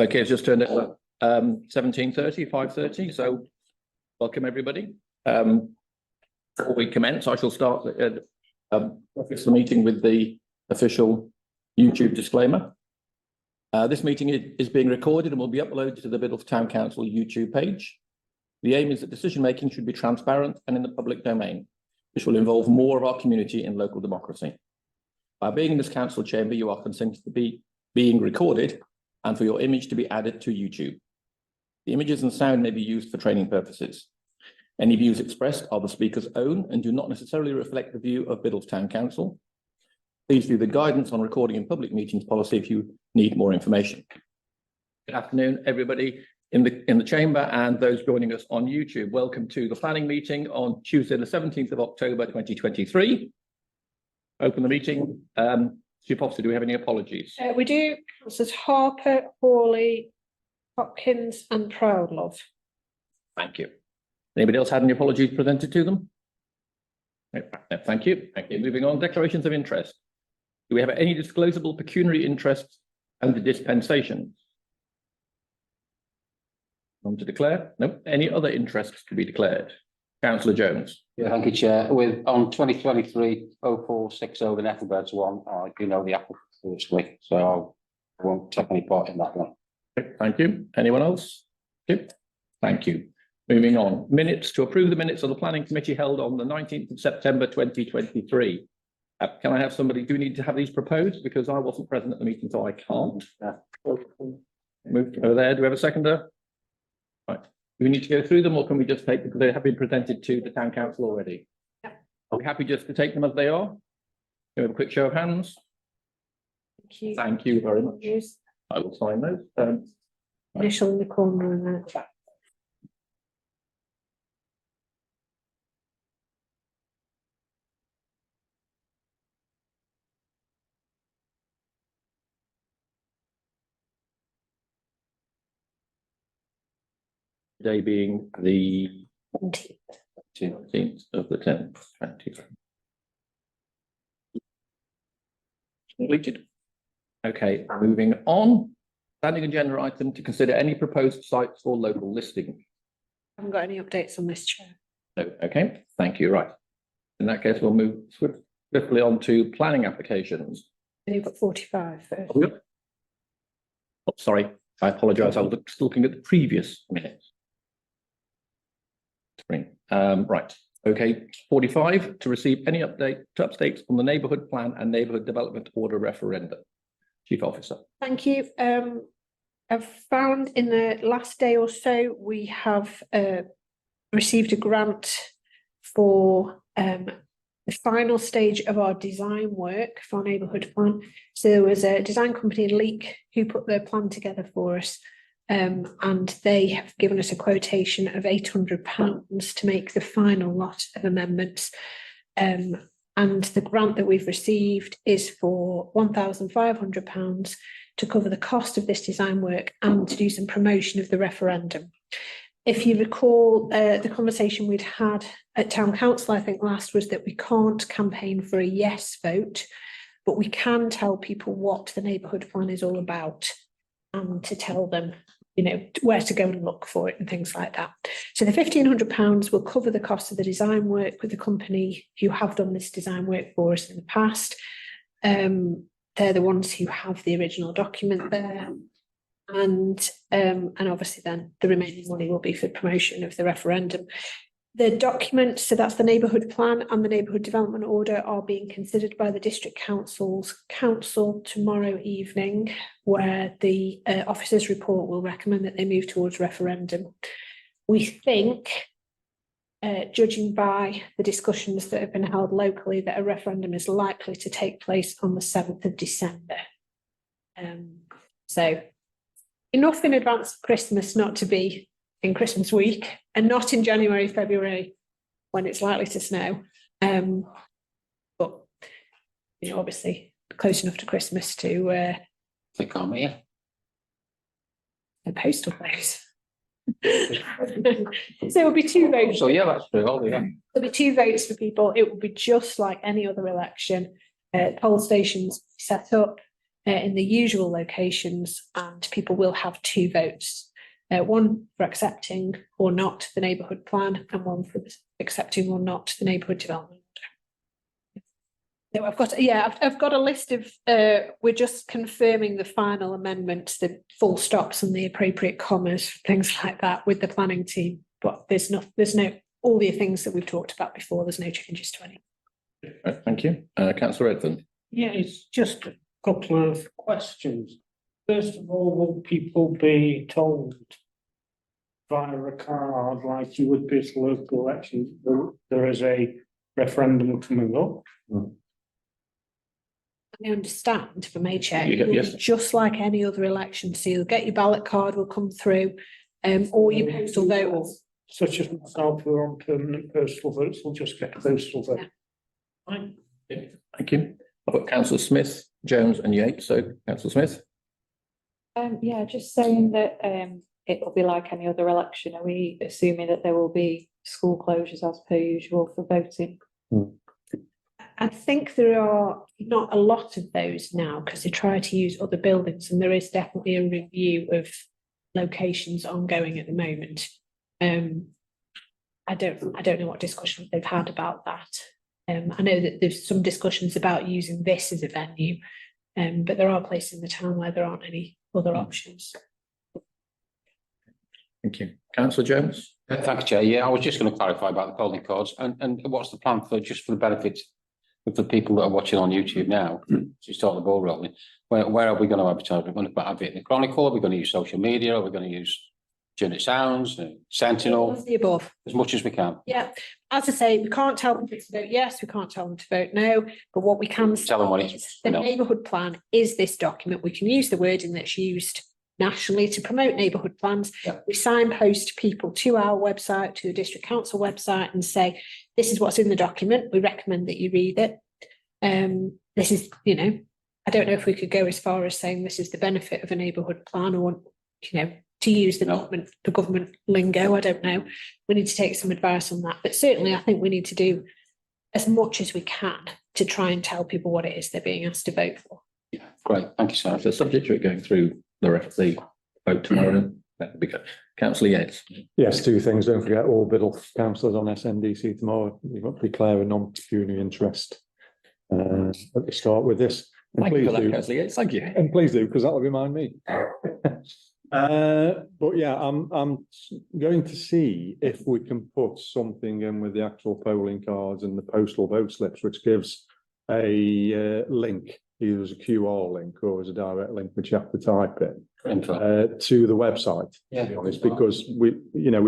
Okay, it's just turned at 17:30, 5:30. So welcome everybody. Before we commence, I shall start the meeting with the official YouTube disclaimer. This meeting is being recorded and will be uploaded to the Biddulph Town Council YouTube page. The aim is that decision making should be transparent and in the public domain, which will involve more of our community in local democracy. By being in this council chamber, you are consented to be being recorded and for your image to be added to YouTube. The images and sound may be used for training purposes. Any views expressed are the speaker's own and do not necessarily reflect the view of Biddulph Town Council. Please view the guidance on recording in public meetings policy if you need more information. Good afternoon, everybody in the chamber and those joining us on YouTube. Welcome to the planning meeting on Tuesday, the 17th of October, 2023. Open the meeting. Chief Officer, do we have any apologies? We do. This is Harper, Hawley, Hopkins and Proudlove. Thank you. Anybody else had any apologies presented to them? No, thank you. Thank you. Moving on, declarations of interest. Do we have any disclosable pecuniary interests and the dispensations? None to declare? No. Any other interests to be declared? Councillor Jones. Yeah, thank you, Chair. On 2023-0460, the Neighbourhood one, I do know the applicant firstly, so I won't take any part in that one. Okay, thank you. Anyone else? Okay. Thank you. Moving on. Minutes to approve the minutes of the Planning Committee held on the 19th of September 2023. Can I have somebody? Do we need to have these proposed? Because I wasn't present at the meeting, so I can't. Move over there. Do we have a seconder? Right. Do we need to go through them or can we just take, because they have been presented to the Town Council already? Yeah. Are we happy just to take them as they are? Can we have a quick show of hands? Thank you. Thank you very much. Yes. I will sign those. Initial in the corner and then. Today being the 20th. of the 10th, 23. Completed. Okay, moving on. Standing agenda item to consider any proposed sites for local listing. Haven't got any updates on this, Chair. No, okay, thank you. Right. In that case, we'll move swiftly on to planning applications. And you've got 45 first. Oh, sorry, I apologise. I was just looking at the previous minutes. Right. Okay, 45 to receive any updates on the neighbourhood plan and neighbourhood development order referendum. Chief Officer. Thank you. I've found in the last day or so, we have received a grant for the final stage of our design work for our neighbourhood plan. So there was a design company in Leek who put their plan together for us. And they have given us a quotation of £800 to make the final lot of amendments. And the grant that we've received is for £1,500 to cover the cost of this design work and to do some promotion of the referendum. If you recall, the conversation we'd had at Town Council, I think last, was that we can't campaign for a yes vote, but we can tell people what the neighbourhood plan is all about and to tell them, you know, where to go and look for it and things like that. So the £1,500 will cover the cost of the design work with the company who have done this design work for us in the past. They're the ones who have the original document there. And obviously then the remaining money will be for promotion of the referendum. The documents, so that's the neighbourhood plan and the neighbourhood development order, are being considered by the district council tomorrow evening, where the officers' report will recommend that they move towards referendum. We think, judging by the discussions that have been held locally, that a referendum is likely to take place on the 7th of December. So enough in advance of Christmas not to be in Christmas week, and not in January, February, when it's likely to snow. But you know, obviously close enough to Christmas to Click on me. a postal place. So it will be 2 votes. So yeah, that's true. Oh, yeah. There'll be 2 votes for people. It will be just like any other election. Poll stations set up. in the usual locations, and people will have 2 votes. One for accepting or not the neighbourhood plan, and one for accepting or not the neighbourhood development. So I've got a list of, we're just confirming the final amendments, the full stops and the appropriate commas, things like that with the planning team. But there's no, all the things that we've talked about before, there's no changes to any. Right, thank you. Councillor Redfern. Yeah, it's just a couple of questions. First of all, will people be told via a card, like you would be at a local election, there is a referendum coming up? I understand from HA, Yes. just like any other election, so you'll get your ballot card will come through, or your postal vote. Such as myself, who are on permanent postal votes, will just get a postal vote. Yeah. Fine. Thank you. I've got Councillor Smith, Jones and Yates. So Councillor Smith. Yeah, just saying that it will be like any other election. Are we assuming that there will be school closures as per usual for voting? I think there are not a lot of those now because they try to use other buildings, and there is definitely a review of locations ongoing at the moment. I don't know what discussions they've had about that. I know that there's some discussions about using this as a venue, but there are places in the town where there aren't any other options. Thank you. Councillor Jones. Thank you, Chair. Yeah, I was just going to clarify about the polling cards and what's the plan for, just for the benefit of the people that are watching on YouTube now, to start the ball rolling. Where are we going to advertise? We're going to have it in the Chronicle, are we going to use social media, are we going to use Journey Sounds, Sentinel, The above. as much as we can? Yeah, as I say, we can't tell them to vote yes, we can't tell them to vote no, but what we can Tell them what it say is, is the no. neighbourhood plan is this document. We can use the wording that's used nationally to promote neighbourhood plans. Yeah. We signpost people to our website, to the district council website, and say, this is what's in the document. We recommend that you read it. This is, I don't know if we could go as far as saying this is the benefit of a neighbourhood plan, or, to use the government lingo. I don't know. We need to take some advice on that. But certainly I think we need to do as much as we can to try and tell people what it is they're being asked to vote for. Yeah, great. Thank you, sir. So subject to it going through the vote tomorrow, that would be good. Councillor Yates. Yes, 2 things. Don't forget all Biddulph councillors on SNDC tomorrow. You've got to declare a non-pecuniary interest at the start with this. And Thank you for please that, do. Councillor Yates. Thank you. And please do, because that'll remind me. But yeah, I'm going to see if we can put something in with the actual polling cards and the postal vote slips, which gives a link, either as a QR link or as a direct link, which you have to type in to the website. Yeah. To be honest, because we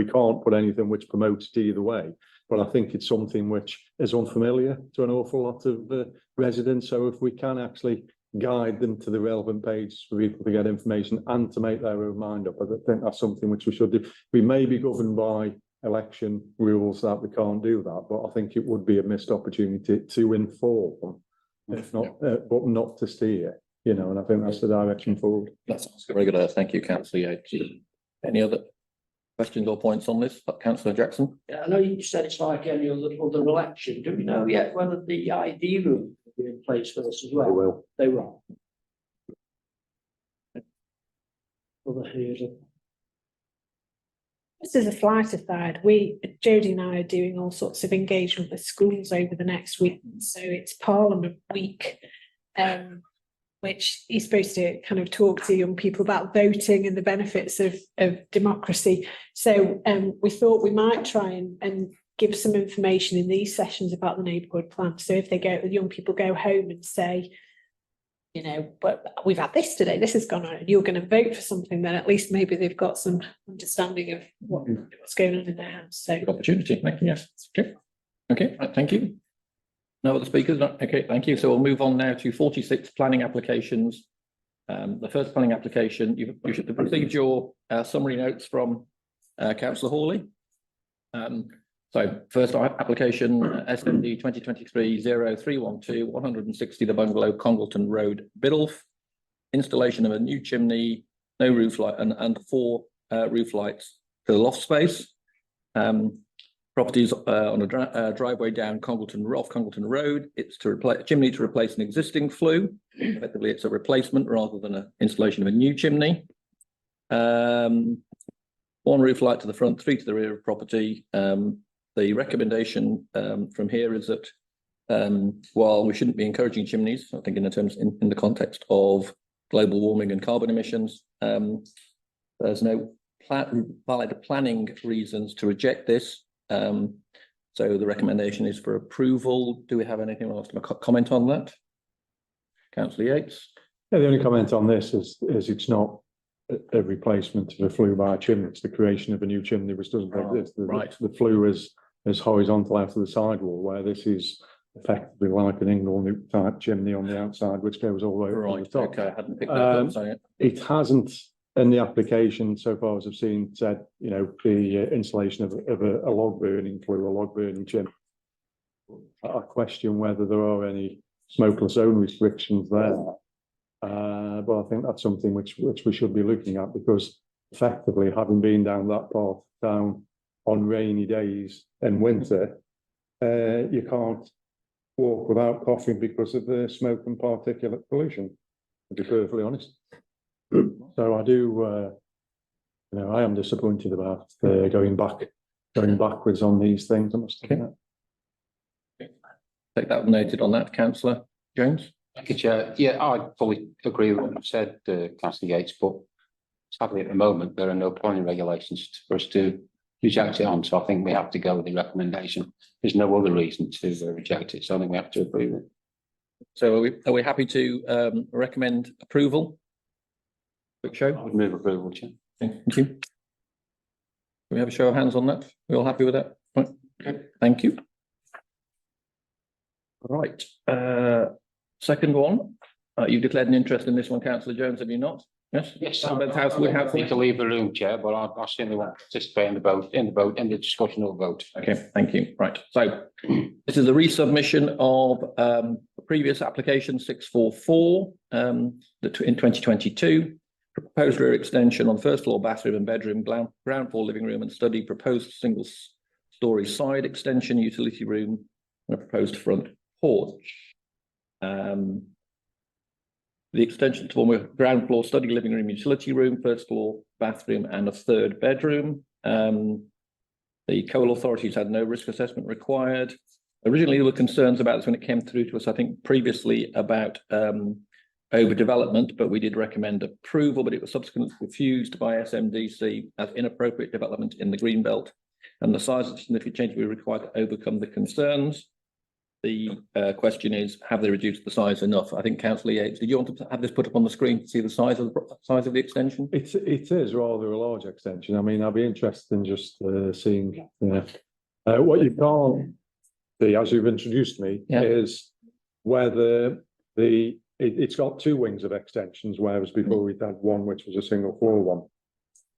can't put anything which promotes it either way. But I think it's something which is unfamiliar to an awful lot of residents. So if we can actually guide them to the relevant pages for people to get information and to make their own mind up, I think that's something which we should do. We may be governed by election rules that we can't do that, but I think it would be a missed opportunity to inform, if not, but not to steer. And I think that's the direction forward. That's very good. Thank you, Councillor Yates. Any other questions or points on this? Councillor Jackson. Yeah, I know you said it's like any other election. Do we know yet whether the ID room will be in place for this as well? They will. They will. Other hurdle. Just as a flight aside, Jodie and I are doing all sorts of engagement with schools over the next week. So it's Parliament Week, which is supposed to kind of talk to young people about voting and the benefits of democracy. So we thought we might try and give some information in these sessions about the neighbourhood plan. So if young people go home and say, but we've had this today, this has gone on, and you're going to vote for something, then at least maybe they've got some understanding of what's going on in their house. So Good opportunity. Thank you. Yes. Okay. Okay. Right, thank you. No other speakers? No? Okay. Thank you. So we'll move on now to 46 planning applications. The first planning application, you should have received your summary notes from Councillor Hawley. So first application, SND 2023-0312, 160 The Bungalow, Congleton Road, Biddulph. Installation of a new chimney, no roof light, and 4 roof lights to the loft space. properties on a driveway down off Congleton Road. It's to replace chimney to replace an existing flue. Effectively, it's a replacement rather than an installation of a new chimney. One roof light to the front, 3 to the rear of property. The recommendation from here is that while we shouldn't be encouraging chimneys, I think in the context of global warming and carbon emissions, there's no valid planning reasons to reject this. So the recommendation is for approval. Do we have anything else to comment on that? Councillor Yates? Yeah, the only comment on this is it's not a replacement of a flue by a chimney. It's the creation of a new chimney which doesn't exist. Right. The flue is horizontal out of the sidewall, where this is effectively like an ingle type chimney on the outside, which goes all the way up to the Right, top. okay, I hadn't picked that up, so It hasn't, in the application so far as I've seen, said, you know, the installation of a log burning flue, a log burning chimney. I question whether there are any smokeless zone restrictions there. But I think that's something which we should be looking at, because effectively, having been down that path down on rainy days in winter, you can't walk without coughing because of the smoke and particulate pollution, to be perfectly honest. So I do, you know, I am disappointed about going backwards on these things, I must admit. take that noted on that, Councillor Jones. Thank you, Chair. Yeah, I fully agree with what you've said, Councillor Yates, but sadly at the moment, there are no planning regulations for us to reject it on, so I think we have to go with the recommendation. There's no other reason to reject it, so I think we have to approve it. So are we happy to recommend approval? Quick I show. would move approval, Chair. Thank you. Can we have a show of hands on that? We all happy with that? Right. Okay. Thank you. Right. Second one. You've declared an interest in this one, Councillor Jones, have you not? Yes. Yes, I need to leave the room, Chair, but I certainly want to participate in the discussion or vote. Okay, thank you. Right. So this is a resubmission of a previous application 644 in 2022. Proposed rear extension on first floor bathroom and bedroom, ground floor living room and study, proposed single story side extension, utility room, and a proposed front porch. The extension to form a ground floor study, living room, utility room, first floor bathroom and a third bedroom. The coal authorities had no risk assessment required. Originally, there were concerns about this when it came through to us, I think previously about overdevelopment, but we did recommend approval, but it was subsequently refused by SMDC as inappropriate development in the green belt, and the size of significant change we required to overcome the concerns. The question is, have they reduced the size enough? I think Councillor Yates, did you want to have this put up on the screen to see the size of the extension? It is rather a large extension. I mean, I'd be interested in just seeing what you can't see, as you've introduced me, is whether it's got two wings of extensions, whereas before we'd had one which was a single floor one.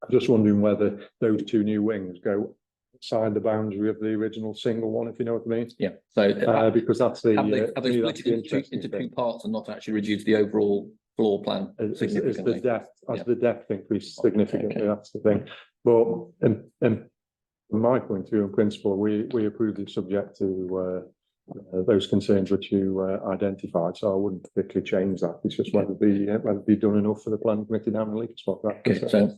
I'm just wondering whether those two new wings go outside the boundary of the original single one, if you know what I mean. Yeah. So because that's the have they split it into two parts and not actually reduced the overall floor plan significantly? As the depth increased significantly, that's the thing. But and from my point of view, in principle, we approved it subject to those concerns which you identified. So I wouldn't particularly change that. It's just whether be done enough for the planning committee now and leave it spot that. Okay, so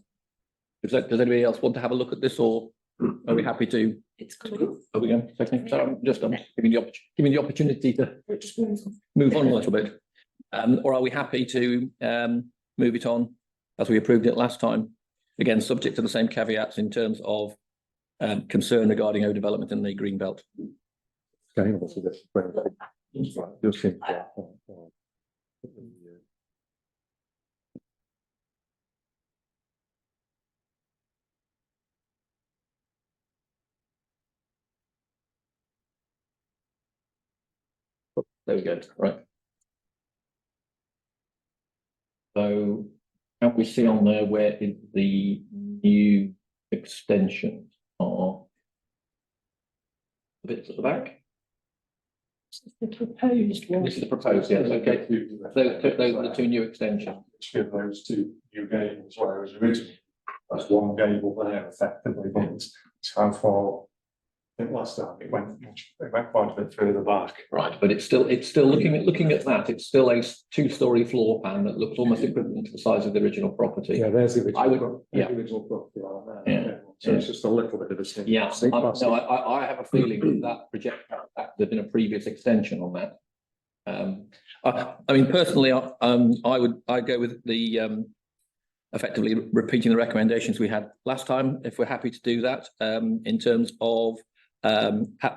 does anybody else want to have a look at this, or are we happy to? It's coming. Are we going? Second, so I'm just giving the opportunity to move on a little bit, or are we happy to move it on as we approved it last time? Again, subject to the same caveats in terms of concern regarding overdevelopment in the green belt. Okay, There we go. Right. So can we see on there where the new extensions are? The bits at the back. The proposed one. This is the proposed, yes, okay. Those are the two new extensions. Give those two new gables, whereas originally that's one gable there effectively, but it's how far think last time it went quite a bit further back. Right, but it's still looking at that, it's still a two-story floor plan that looks almost equivalent to the size of the original property. Yeah, there's the original. I would- yeah. the original property like that. Yeah. So it's just a little bit of a distinct. Yeah, distinct no, I have a feeling that project, that there's been a previous extension on that. I mean, personally, I'd go with the, effectively repeating the recommendations we had last time, if we're happy to do that, in terms of,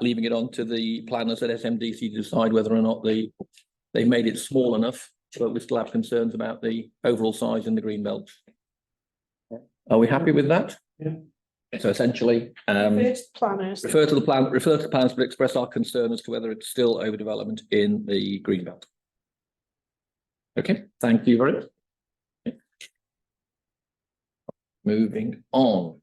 leaving it on to the planners at SMDC to decide whether or not they've made it small enough, but we still have concerns about the overall size in the green belt. Are we happy with that? Yeah. So essentially, First planners. refer to the plans, but express our concern as to whether it's still overdevelopment in the green belt. Okay, thank you very much. Okay. Moving on,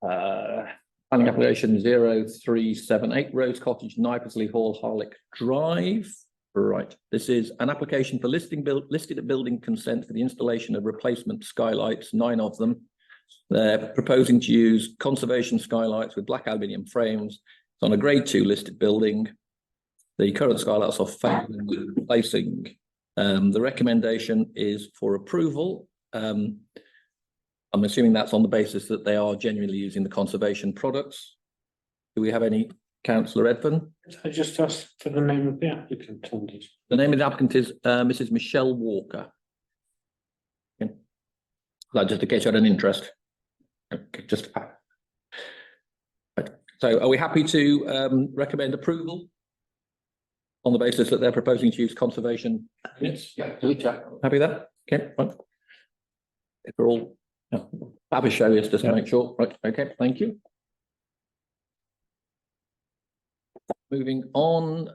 planning application 0378 Rose Cottage, Knipersley Hall, Harlech Drive. Right, this is an application for listed building consent for the installation of replacement skylights, 9 of them. They're proposing to use conservation skylights with black aluminium frames. It's on a grade 2 listed building. The current skylights are failing with replacing. The recommendation is for approval. I'm assuming that's on the basis that they are genuinely using the conservation products. Do we have any, Councillor Edvin? I just asked for the name of the applicant on this. The name of the applicant is Mrs. Michelle Walker. Okay. That just in case you had an interest. Okay, just right. So are we happy to recommend approval on the basis that they're proposing to use conservation? Yes. Yeah. Happy with that? Okay, fine. If we're all have a show is just to make sure. Right, okay, thank you. Moving on,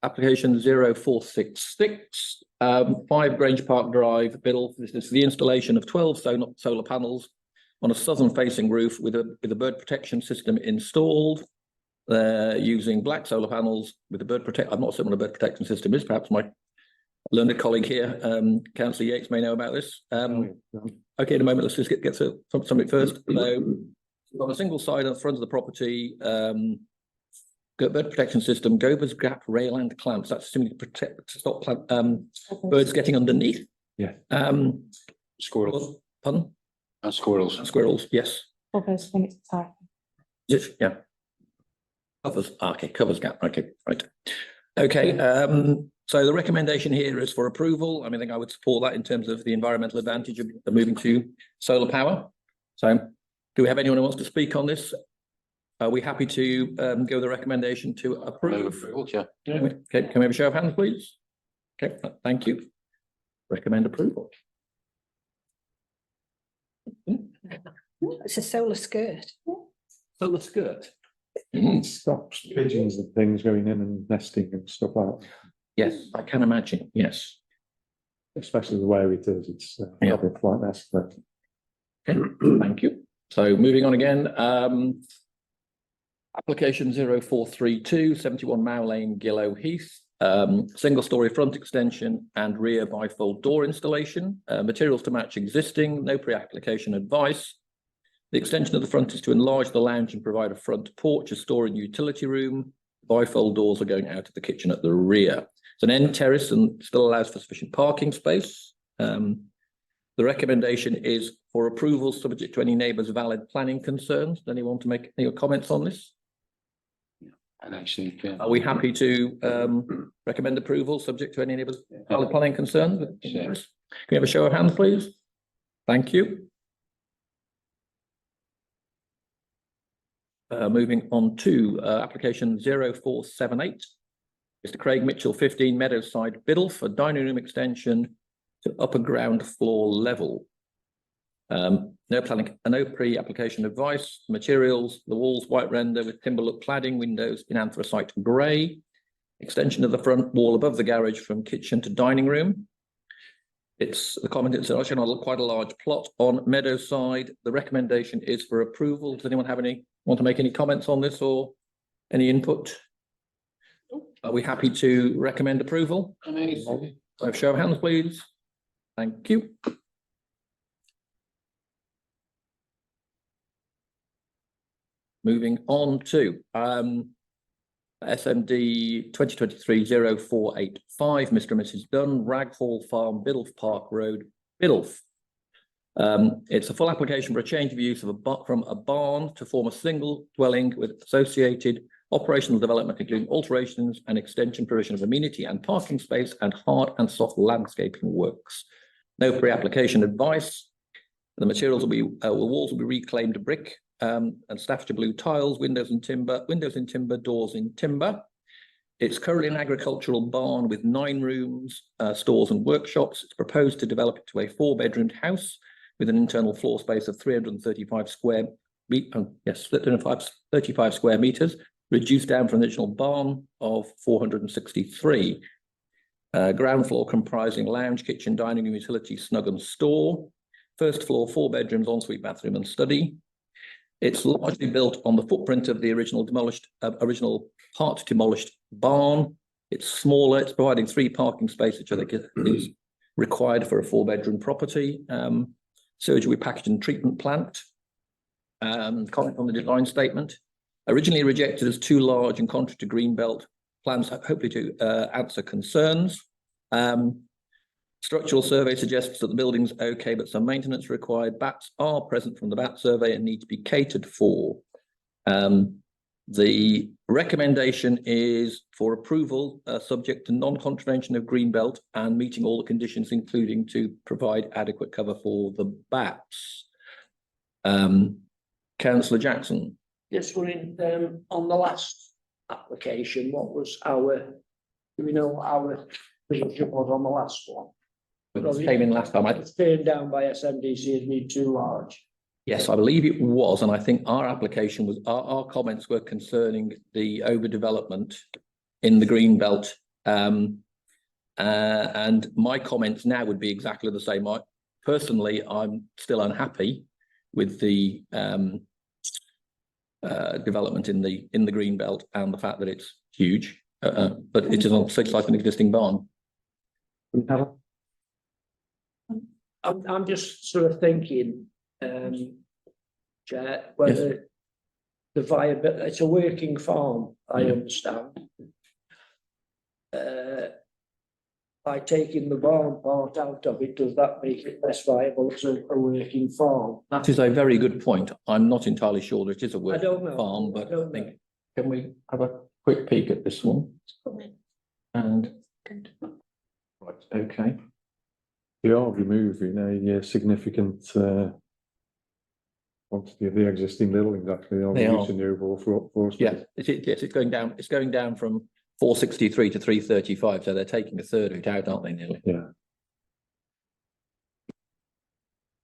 application 0466, 5 Grange Park Drive, Biddle. This is the installation of 12 solar panels on a southern facing roof with a bird protection system installed. They're using black solar panels with a bird protect. I'm not certain what a bird protection system is. Perhaps my learned colleague here, Councillor Yates, may know about this. Okay, in a moment, let's just get to something first. So, on a single side on the front of the property, bird protection system, Gover's Gap rail and clamps. That's assuming to stop birds getting underneath. Yeah. Squirrels. Pardon? And squirrels. Squirrels, yes. Covers when it's tight. Yes, yeah. Covers, okay, covers gap, okay, right. Okay, so the recommendation here is for approval. I mean, I think I would support that in terms of the environmental advantage of moving to solar power. So do we have anyone who wants to speak on this? Are we happy to go with the recommendation to approve? Yeah. Okay, can we have a show of hands, please? Okay, thank you. Recommend approval. It's a solar skirt. Solar skirt. Stops pigeons and things going in and nesting and stuff like that. Yes, I can imagine, yes. Especially the way it is, it's Yeah. a bit like nest. But Okay, thank you. So moving on again, application 0432, 71 Mao Lane, Gillow Heath. Single story front extension and rear bifold door installation. Materials to match existing, no pre-application advice. The extension of the front is to enlarge the lounge and provide a front porch, a storage utility room. Bifold doors are going out of the kitchen at the rear. It's an end terrace and still allows for sufficient parking space. The recommendation is for approval subject to any neighbours' valid planning concerns. Does anyone want to make any comments on this? And actually, Are we happy to recommend approval subject to any neighbours' valid planning concerns? Yes. Can we have a show of hands, please? Thank you. Moving on to application 0478. Mr. Craig Mitchell, 15 Meadowside, Biddle, for dining room extension to upper ground floor level. No pre-application advice. Materials, the walls white render with timber look cladding, windows in anthracite grey. Extension of the front wall above the garage from kitchen to dining room. It's the comment, it's actually on quite a large plot on Meadowside. The recommendation is for approval. Does anyone want to make any comments on this or any input? Are we happy to recommend approval? So show of hands, please. Thank you. moving on to SMD 2023-0485, Mr. and Mrs. Dunn, Raghall Farm, Biddulph Park Road, Biddulph. It's a full application for a change of use of from a barn to form a single dwelling with associated operational development, including alterations and extension, provision of amenity and parking space, and hard and soft landscaping works. No pre-application advice. The materials will be, walls will be reclaimed brick and Staffordshire blue tiles, windows in timber, doors in timber. It's currently an agricultural barn with 9 rooms, stores and workshops. It's proposed to develop it to a 4-bedroomed house with an internal floor space of 335 square meters, 35 square meters, reduced down from the original barn of 463. Ground floor comprising lounge, kitchen, dining room, utility, snug and store. First floor, 4 bedrooms, ensuite bathroom and study. It's largely built on the footprint of the original part demolished barn. It's smaller. It's providing 3 parking spaces, which I think is required for a 4-bedroom property. Sewage will be packaged in treatment plant. Comment on the design statement. Originally rejected as too large and contrary to Greenbelt. Plans hopefully to answer concerns. Structural survey suggests that the building's okay, but some maintenance required. Bats are present from the bat survey and need to be catered for. The recommendation is for approval, subject to non-contravention of Greenbelt and meeting all the conditions, including to provide adequate cover for the bats. Councillor Jackson. Just wondering, on the last application, what was our, do we know what our position was on the last one? It came in last time. It's turned down by SMDC as being too large. Yes, I believe it was, and I think our application was, our comments were concerning the overdevelopment in the Greenbelt. And my comments now would be exactly the same. Personally, I'm still unhappy with the development in the Greenbelt and the fact that it's huge, but it is on such like an existing barn. I'm just sort of thinking, Chair, whether the viability, it's a working farm, I understand. By taking the barn part out of it, does that make it less viable as a working farm? That is a very good point. I'm not entirely sure that it is a I don't working know. farm, but I don't I think, can we have a quick peek at this one? And, right, okay. You are removing a significant quantity of the existing buildings, actually. They are. Reducing the overall floor space. Yeah, yes, it's going down. It's going down from 463 to 335. So they're taking a third of it out, aren't they? Nearly. Yeah.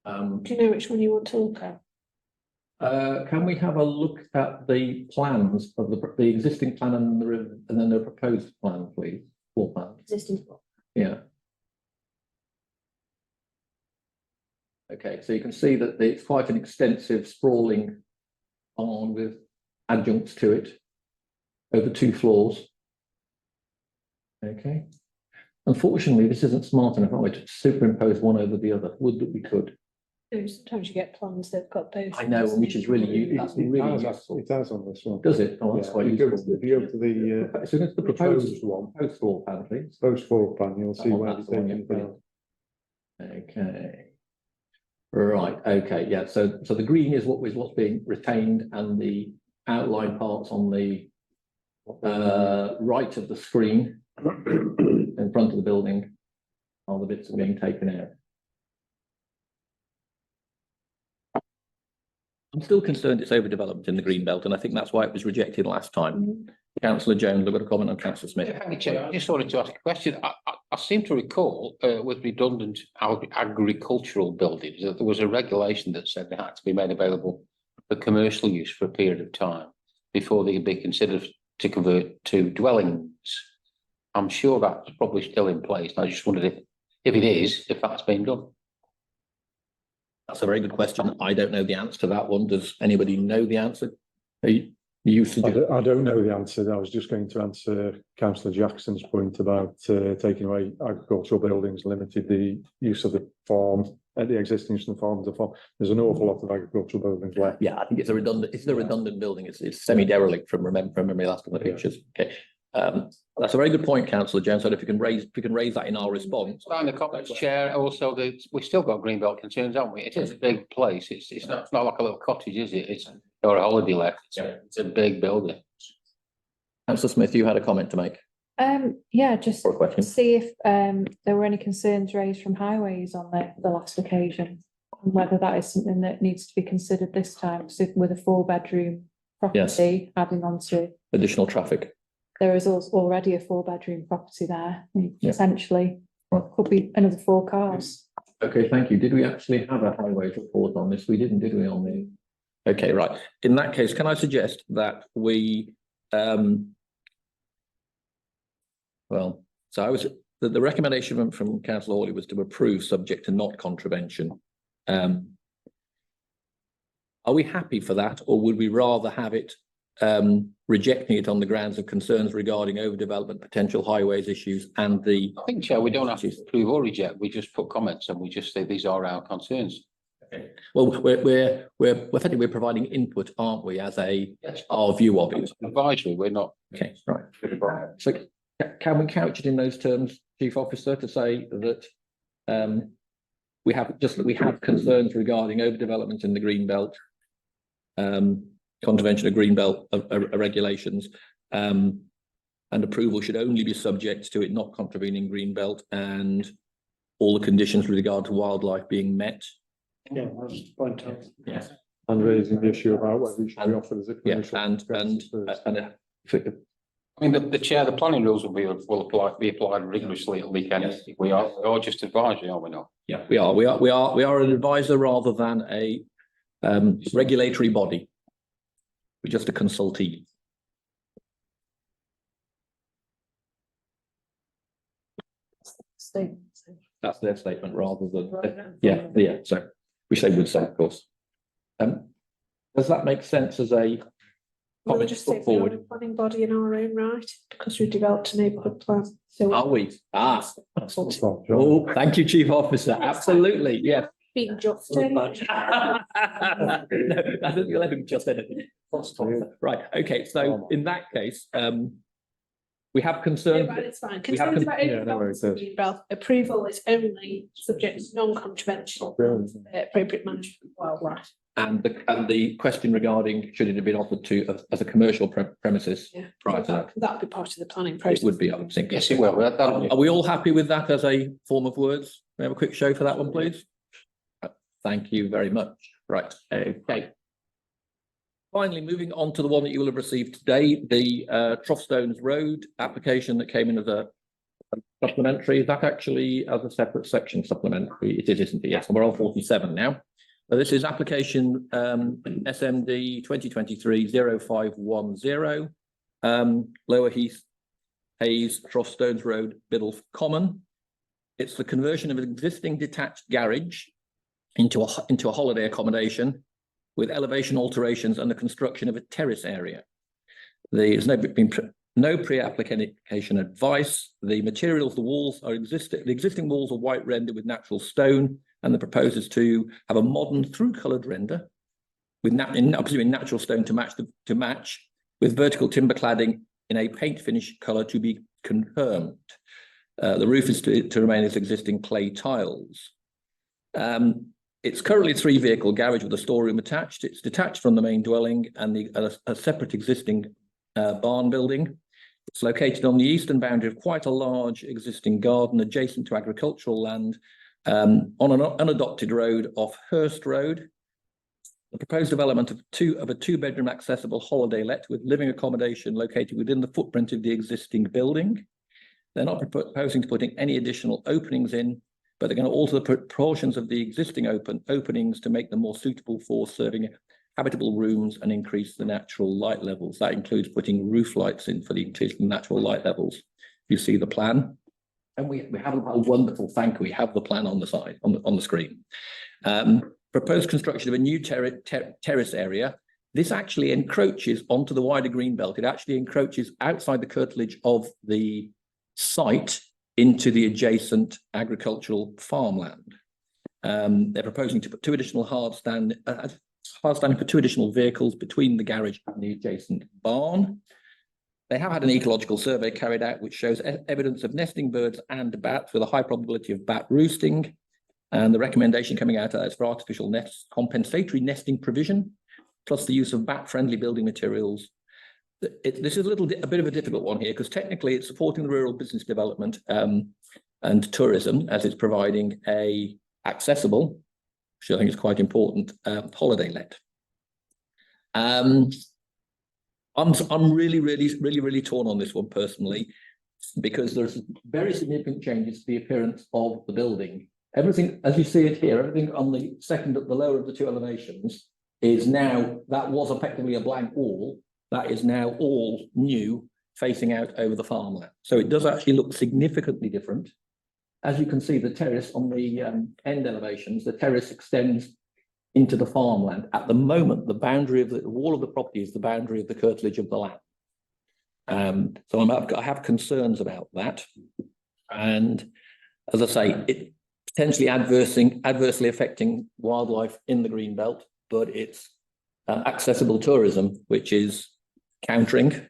Do you know which one you want to look at? Can we have a look at the plans of the existing plan and then the proposed plan, please? Floor plan. Existing. Yeah. Okay, so you can see that it's quite an extensive sprawling barn with adjuncts to it over 2 floors. Okay. Unfortunately, this isn't smart enough, are we, to superimpose one over the other. Would that we could? Sometimes you get plans that've got both. I know, which is really, that's really useful. It has on this one. Does it? Oh, that's Yeah, quite if you go useful. to- if you go to the So it's the proposed one, proposed floor plan, please. post floor plan, you'll see Oh, where that's it's the one, taken yeah, down. Okay. Right, okay, yeah, so the green is what's being retained, and the outline parts on the right of the screen in front of the building are the bits that are being taken out. I'm still concerned it's overdeveloped in the Greenbelt, and I think that's why it was rejected last time. Councillor Jones, I've got a comment on Councillor Smith. Thank you, Chair. I just wanted to ask a question. I seem to recall with redundant agricultural buildings that there was a regulation that said they had to be made available for commercial use for a period of time before they could be considered to convert to dwellings. I'm sure that's probably still in place. I just wondered if it is, if that's been done. That's a very good question. I don't know the answer to that one. Does anybody know the answer? You suggest? I don't know the answer. I was just going to answer Councillor Jackson's point about taking away agricultural buildings, limited the use of the farm at the existing St Farms farm. There's an awful lot of agricultural buildings left. Yeah, I think it's a redundant building. It's semi-derelict from memory last couple of pictures. Okay. That's a very good point, councillor Jones. So if you can raise that in our response. Well, in the comments, Chair, also we've still got greenbelt concerns, haven't we? It is a big place. It's not like a little cottage, is it? It's or a holiday let. It's a big building. Councillor Smith, you had a comment to make Yeah, just or a question. see if there were any concerns raised from highways on the last occasion, and whether that is something that needs to be considered this time, so with a 4-bedroom property adding on to. Additional traffic. There is also already a 4-bedroom property there, and Yeah. potentially could be another 4 cars. Okay, thank you. Did we actually have a highways report on this? We didn't, did we, on the? Okay, right. In that case, can I suggest that we, well, so the recommendation from Councillor Hawley was to approve subject to not contravention. Are we happy for that, or would we rather have it rejecting it on the grounds of concerns regarding overdevelopment, potential highways issues, and the? I think, Chair, we don't have to approve or reject. We just put comments and we just say these are our concerns. Okay. Well, we're providing input, aren't we, as our view of it? Advisory, we're not. Okay, right. So can we couch it in those terms, Chief Officer, to say that we have concerns regarding overdevelopment in the green belt, contravention of green belt regulations, and approval should only be subject to it not contravening green belt and all the conditions with regard to wildlife being met. Yeah, that's the point. Yes. And raising the issue about whether it should be offered as a Yeah, commercial. I mean, the Chair, the planning rules will be applied rigorously at weekend. Yes. We are just advisory, are we not? Yeah, we are an advisor rather than a regulatory body. We're just a consultee. That's their statement rather than, yeah, so we would say, of course. Does that make sense as a We'll comment just put say we are a forward? planning body in our own right, because we've developed a neighbourhood plan. So Are we? consulting, Oh, thank you, Chief Officer. Absolutely, yes. being just. No, I think you'll let him just anything. Right, okay, so in that case, we have Yeah, concern. right, it's fine. we have Concerns about yeah, no worries, overdevelopment in Greenbelt, approval is only subject to non-controversial appropriate management of wildlife. And the question regarding should it have been offered to as a commercial premises Yeah, prior to that? that'd be part of the planning It process. would be, I would think. Yes, it will. Are we all happy with that as a form of words? May I have a quick show for that one, please? Thank you very much. Right, okay. Finally, moving on to the one that you will have received today, the Troughstones Road application that came in as a supplementary. Is that actually as a separate section supplementary? It is, isn't it? Yes, we're on 47 now. This is application SMD 2023-0510, Lower Heath, Hayes, Troughstones Road, Biddulph Common. It's the conversion of an existing detached garage into a holiday accommodation with elevation alterations and the construction of a terrace area. There's been no pre-application advice. The materials, the walls are the existing walls are white render with natural stone, and the proposal is to have a modern through-coloured render with natural stone to match with vertical timber cladding in a paint finish colour to be confirmed. The roof is to remain as existing clay tiles. It's currently a 3-vehicle garage with a storeroom attached. It's detached from the main dwelling and a separate existing barn building. It's located on the eastern boundary of quite a large existing garden adjacent to agricultural land on an unadopted road off Hurst Road. The proposed development of a 2-bedroom accessible holiday let with living accommodation located within the footprint of the existing building. They're not proposing to put in any additional openings in, but they're going to alter the proportions of the existing openings to make them more suitable for serving habitable rooms and increase the natural light levels. That includes putting roof lights in for the increased natural light levels. You see the plan. And we have a wonderful, thank you. We have the plan on the side, on the screen. Proposed construction of a new terrace area. This actually encroaches onto the wider green belt. It actually encroaches outside the curtilage of the site into the adjacent agricultural farmland. They're proposing to put two additional hardstanding for two additional vehicles between the garage and the adjacent barn. They have had an ecological survey carried out which shows evidence of nesting birds and bats with a high probability of bat roosting. And the recommendation coming out of that is for artificial nests, compensatory nesting provision, plus the use of bat-friendly building materials. This is a bit of a difficult one here because technically it's supporting the rural business development and tourism as it's providing a accessible, which I think is quite important, holiday let. I'm really torn on this one personally, because there's very significant changes to the appearance of the building. Everything, as you see it here, everything on the lower of the two elevations is now, that was effectively a blank wall. That is now all new, facing out over the farmland. So it does actually look significantly different. As you can see, the terrace on the end elevations, the terrace extends into the farmland. At the moment, the boundary of the wall of the property is the boundary of the curtilage of the land. So I have concerns about that. And as I say, it potentially adversely affecting wildlife in the green belt, but it's accessible tourism, which is countering.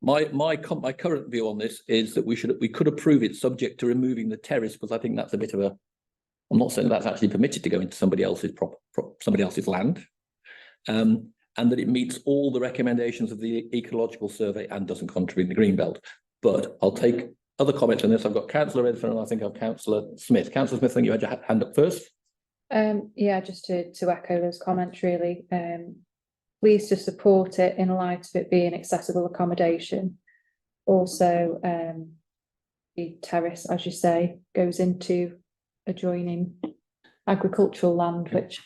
My current view on this is that we could approve it subject to removing the terrace, because I think that's a bit of a, I'm not saying that's actually permitted to go into somebody else's land, and that it meets all the recommendations of the ecological survey and doesn't contravene the green belt. But I'll take other comments on this. I've got Councillor Redfern and I think I've Councillor Smith. Councillor Smith, I think you had your hand up first. Yeah, just to echo those comments, really. Pleased to support it in light of it being accessible accommodation. Also, the terrace, as you say, goes into adjoining agricultural land, which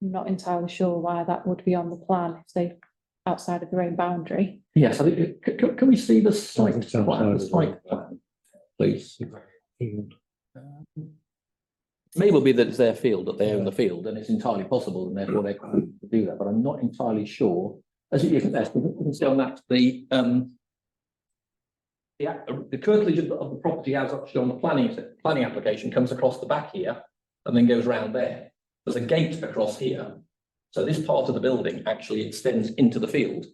I'm not entirely sure why that would be on the plan if they outside of their own boundary. Yes, I think, can we see the site plan, please? May well be that it's their field, that they own the field, and it's entirely possible, and therefore they can do that. But I'm not entirely sure. As you can see on that, the curtilage of the property, as shown on the planning application, comes across the back here and then goes round there. There's a gate across here, so this part of the building actually extends into the field.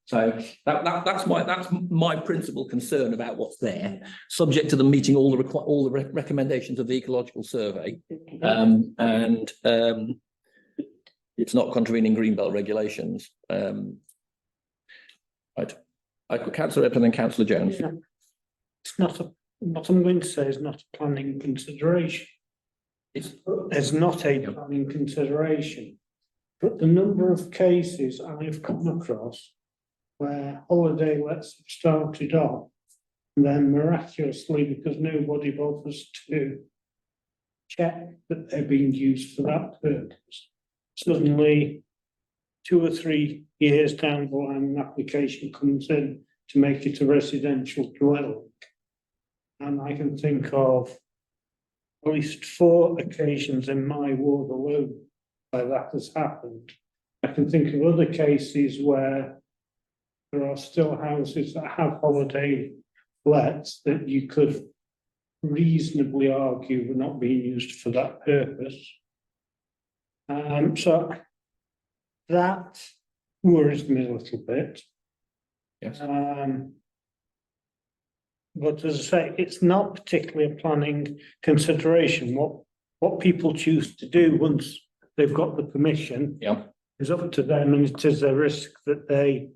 So that's my principal concern about what's there, subject to them meeting all the recommendations of the ecological survey, and it's not contravening greenbelt regulations. Right, I've got Councillor Redfern and Councillor Jones. Yeah. It's not what I'm going to say is not a planning consideration. It's not a planning consideration, but the number of cases I've come across where holiday lets have started off, and then miraculously, because nobody bothers to check that they're being used for that purpose, suddenly 2 or 3 years down the line, an application comes in to make it a residential dwelling. And I can think of at least 4 occasions in my ward alone where that has happened. I can think of other cases where there are still houses that have holiday lets that you could reasonably argue were not being used for that purpose. So that worries me a little bit. Yes. But as I say, it's not particularly a planning consideration. What people choose to do once they've got the permission, yeah, is up to them, and it is a risk that they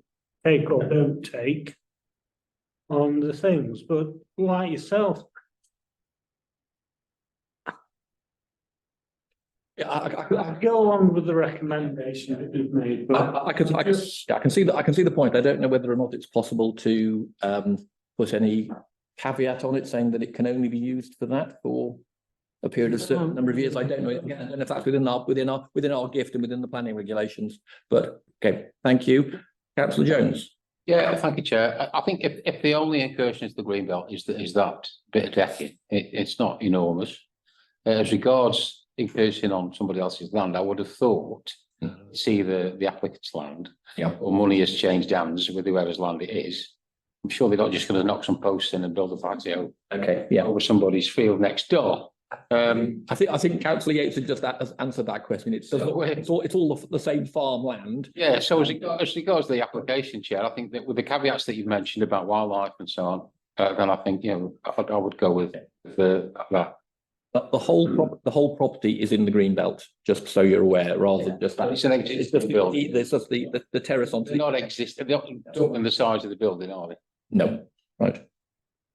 take or don't take on the things. But like yourself, yeah, I go along with the recommendation that you've made. But I can see that. I can see the point. I don't know whether or not it's possible to put any caveat on it saying that it can only be used for that for a period of a certain number of years. I don't know. Again, I don't know if that's within our gift and within the planning regulations. But okay, thank you, Councillor Jones. Yeah, thank you, Chair. I think if the only incursion into the greenbelt is that bit of decking, it's not enormous. As regards incursion on somebody else's land, I would have thought it's either the applicant's land, yeah, or money has changed hands with whoever's land it is, I'm sure they're not just going to knock some posts in and build a patio Okay, yeah. over somebody's field next door. I think Councillor Yates had just has answered that question. It's all the same farmland. Yeah, so as regards the application, Chair, I think that with the caveats that you've mentioned about wildlife and so on, then I think, you know, I would go with that. But the whole property is in the green belt, just so you're aware, rather than just that. It's an existing building. There's just the terrace on. They're not existing, they're not doubling the size of the building, are they? No, right.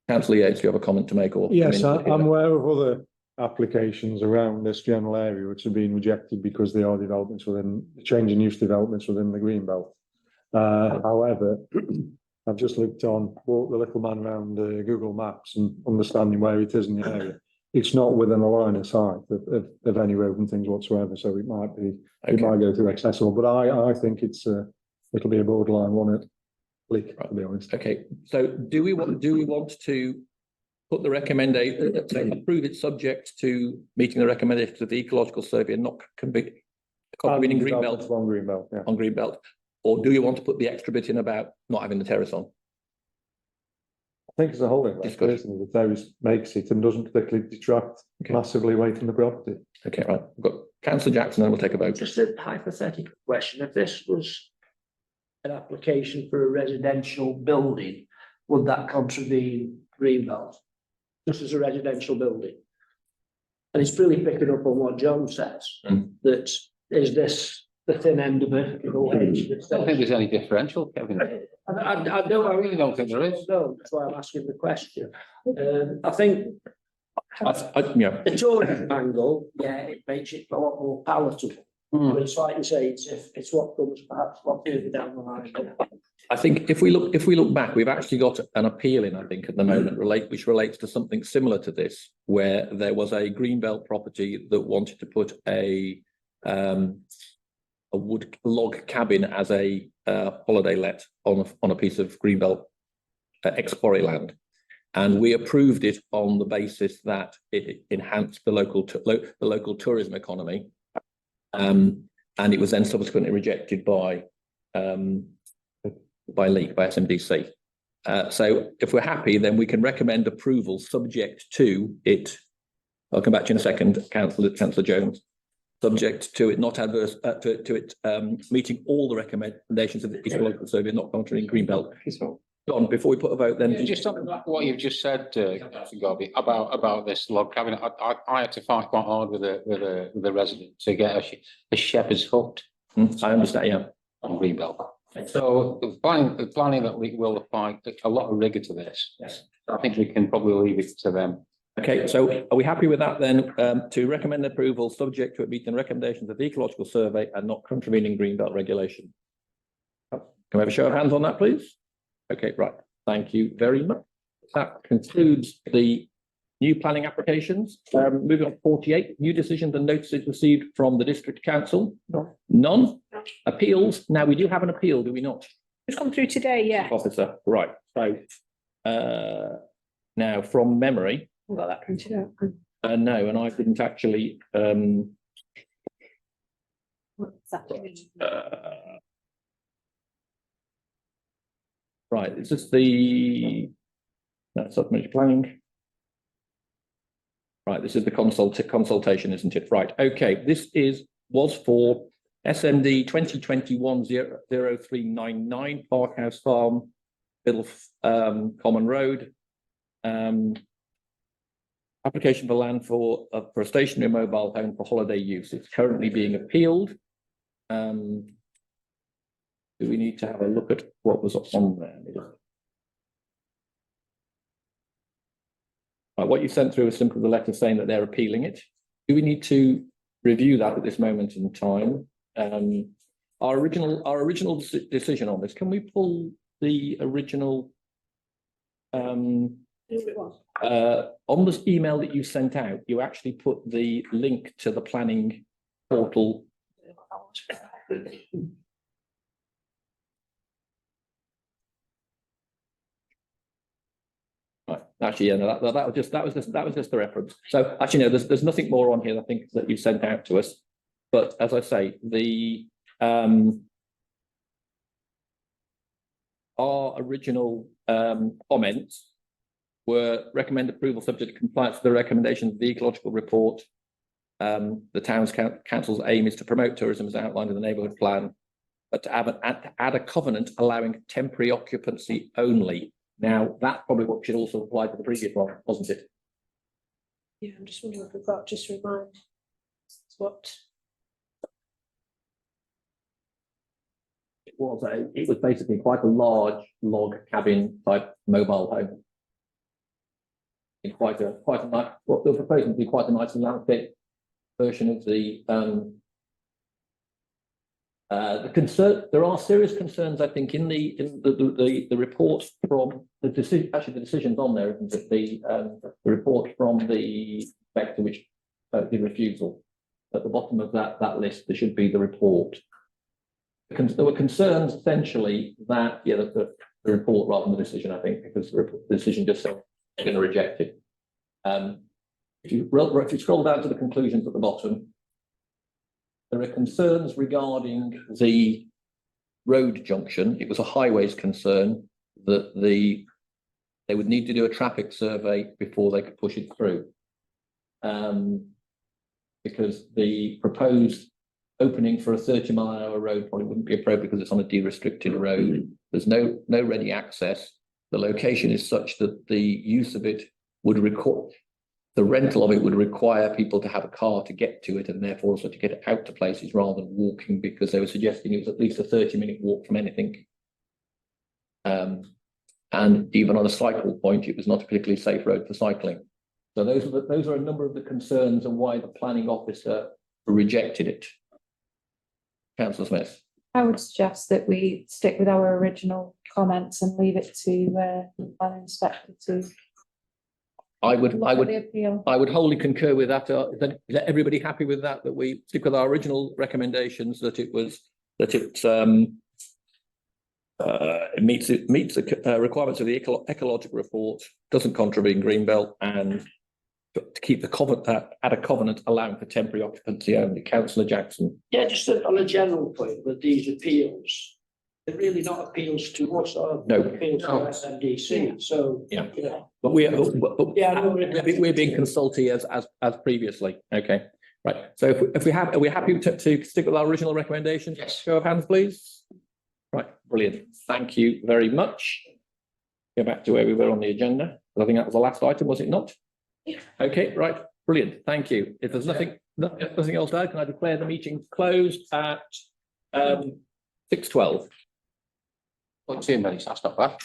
Councillor Yates, do you have a comment to make or? Yes, I'm aware of other applications around this general area which have been rejected because they are developments within, changing use developments within the green belt. However, I've just walked the little man around Google Maps and understanding where it is in the area. It's not within a line of sight of any road and things whatsoever, so it might be, it might go to accessible, but I think it'll be a borderline one, to be honest. Okay, so do we want to put the recommendation, approve it subject to meeting the recommendations of the ecological survey and not contributing green belt? On green belt, yeah. On green belt, or do you want to put the extra bit in about not having the terrace on? I think as a whole, personally, the terrace makes it and doesn't particularly detract massively away from the property. Okay, right. We've got Councillor Jackson, and we'll take a vote. Just a hypothetical question. If this was an application for a residential building, would that contravene greenbelt? Just as a residential building? And it's really picking up on what John says, that is this the thin end of it? I don't think there's any differential, Kevin. I really don't think there is. No, that's why I'm asking the question. I think Yeah. the tourism angle, yeah, it makes it a lot more palatable. But it's like you say, it's what comes perhaps a lot further down the line. I think if we look back, we've actually got an appeal in, I think, at the moment, which relates to something similar to this, where there was a greenbelt property that wanted to put a wood log cabin as a holiday let on a piece of greenbelt ex-quarry land, and we approved it on the basis that it enhanced the local tourism economy, and it was then subsequently rejected by SMDC. So if we're happy, then we can recommend approval subject to it. I'll come back to you in a second, Councillor Jones. Subject to it not adverse to it meeting all the recommendations of the ecological survey, not contrary in greenbelt. John, before we put a vote, then Just on what you've just said, Garvey, about this log cabin, I had to fight quite hard with the resident to get a shepherd's hut. I understand, yeah. On greenbelt. So the planning that we will apply a lot of rigour to this. Yes. I think we can probably leave it to them. Okay, so are we happy with that then, to recommend approval subject to it meeting the recommendations of the ecological survey and not contravening greenbelt regulation? Can we have a show of hands on that, please? Okay, right. Thank you very much. That concludes the new planning applications. Moving on to 48, new decisions and notices received from the district council. None. Appeals. Now we do have an appeal, do we not? It's come through today, yeah. Officer, right. So now from memory. I've got that printed out. No, and I didn't actually right, is this the supplementary planning? Right, this is the consultation, isn't it? Right, okay, this was for SMD 2021-00399 Parkhouse Farm, Middle Common Road. Application for land for a stationary mobile home for holiday use. It's currently being appealed. Do we need to have a look at what was on there? Right, what you sent through is simply the letter saying that they're appealing it. Do we need to review that at this moment in time? Our original decision on this, can we pull the original on this email that you sent out, you actually put the link to the planning portal. Right. Actually, yeah, no, that was just the reference. So actually, no, there's nothing more on here, I think, that you sent out to us. But as I say, the our our original comments were recommend approval subject to compliance with the recommendations of the ecological report. The town's council's aim is to promote tourism as outlined in the neighbourhood plan, but to add a covenant allowing temporary occupancy only. Now, that's probably what should also apply to the previous one, wasn't it? Yeah, I'm just wondering if we've got just remind what. It was basically quite a large log cabin type mobile home. In quite a nice, what they're proposing to be quite a nice landscape version of the concern. There are serious concerns, I think, in the report from the decision. Actually, the decision's on there, isn't it? The report from the inspector, which the refusal at the bottom of that list. There should be the report. There were concerns essentially that the report rather than the decision. I think because the decision just said they're going to reject it. If you scroll down to the conclusions at the bottom, there are concerns regarding the road junction. It was a highways concern that they would need to do a traffic survey before they could push it through. Because the proposed opening for a 30-mile-an-hour road probably wouldn't be appropriate because it's on a de-restricted road. There's no ready access. The location is such that the use of it would require, the rental of it would require people to have a car to get to it and therefore also to get it out to places rather than walking, because they were suggesting it was at least a 30-minute walk from anything. And even on a cycle point, it was not a particularly safe road for cycling. So those are a number of the concerns and why the planning officer rejected it. Councillor Smith. I would suggest that we stick with our original comments and leave it to the planning inspector to. I would appeal. I would wholly concur with that. Is everybody happy with that? That we stick with our original recommendations, that it meets the requirements of the ecological report, doesn't contravene Greenbelt, and to keep the covenant, add a covenant allowing for temporary occupancy only. Councillor Jackson. Yeah, just on a general point with these appeals, they're really not appeals to us or No. appeals to SMDC. So Yeah. you know, But yeah, I know we're being consulted as previously. Okay, right. So are we happy to stick with our original recommendations? Yes. Show of hands, please. Right, brilliant. Thank you very much. Go back to where we were on the agenda. I think that was the last item, was it not? Yeah. Okay, right, brilliant. Thank you. If there's nothing else to add, can I declare the meeting closed at 6:12? 2 minutes, that's not bad.